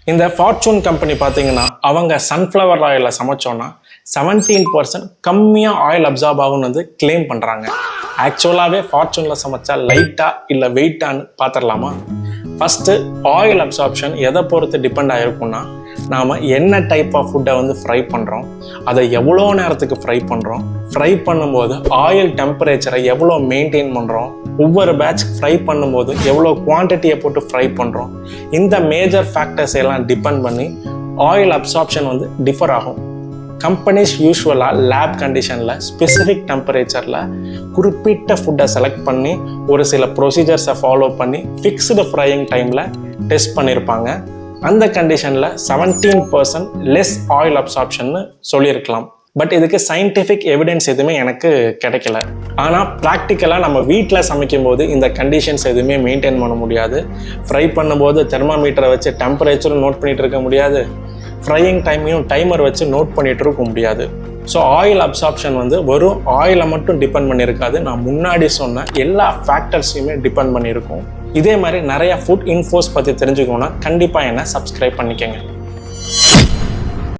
இந்த fortune company பார்த்தீங்கன்னா அவங்க சன்ஃப்ளவர் ஆயிலில் சமைச்சோன்னா 17% கம்மியாக ஆயில் அப்சார்ப் ஆகும்னு வந்து கிளைம் பண்ணுறாங்க. ஆக்சுவலாகவே ஃபார்ச்சூனில் சமைச்சா லைட்டாக இல்லை வெயிட்டான்னு பார்த்துடலாமா? ஃபஸ்ட்டு ஆயில் அப்சார்ப்ஷன் எதை பொறுத்து டிபெண்ட் ஆகிருக்கும்னா, நாம் என்ன டைப் ஆஃப் ஃபுட்டை வந்து ஃப்ரை பண்ணுறோம், அதை எவ்வளோ நேரத்துக்கு ஃப்ரை பண்ணுறோம், ஃப்ரை பண்ணும்போது ஆயில் டெம்பரேச்சரை எவ்வளோ மெயின்டைன் பண்ணுறோம், ஒவ்வொரு பேட்ச் ஃப்ரை பண்ணும்போது எவ்வளோ குவான்டிட்டியை போட்டு ஃப்ரை பண்ணுறோம், இந்த மேஜர் ஃபேக்டர்ஸ் எல்லாம் டிபெண்ட் பண்ணி ஆயில் அப்சார்ப்ஷன் வந்து டிஃபர் ஆகும். கம்பெனிஸ் யூஸ்வலாக லேப் கண்டிஷனில் ஸ்பெசிஃபிக் டெம்பரேச்சரில் குறிப்பிட்ட ஃபுட்டை செலக்ட் பண்ணி ஒரு சில ப்ரொசீஜர்ஸை ஃபாலோ பண்ணி ஃபிக்ஸ்டு ஃப்ரையிங் டைமில் டெஸ்ட் பண்ணியிருப்பாங்க. அந்த கண்டிஷனில் 17% லெஸ் ஆயில் அப்சார்ப்ஷன்னு சொல்லியிருக்கலாம். பட் இதுக்கு சயின்டிஃபிக் எவிடன்ஸ் எதுவுமே எனக்கு கிடைக்கல. ஆனால் ப்ராக்டிக்கலாக நம்ம வீட்டில் சமைக்கும் போது இந்த கண்டிஷன்ஸ் எதுவுமே மெயின்டைன் பண்ண முடியாது. ஃப்ரை பண்ணும்போது தெர்மாமீட்டரை வச்சு டெம்பரேச்சரும் நோட் பண்ணிகிட்டு இருக்க முடியாது, ஃப்ரையிங் டைமையும் டைமர் வச்சு நோட் பண்ணிகிட்டு இருக்க முடியாது. ஸோ ஆயில் அப்சார்ப்ஷன் வந்து வெறும் ஆயிலை மட்டும் டிபெண்ட் பண்ணியிருக்காது, நான் முன்னாடி சொன்ன எல்லா ஃபேக்டர்ஸையுமே டிபெண்ட் பண்ணியிருக்கோம். இதே மாதிரி நிறைய ஃபுட் இன்ஃபோஸ் பற்றி தெரிஞ்சுக்கணுன்னா கண்டிப்பாக என்ன சப்ஸ்கிரைப் பண்ணிக்கங்க.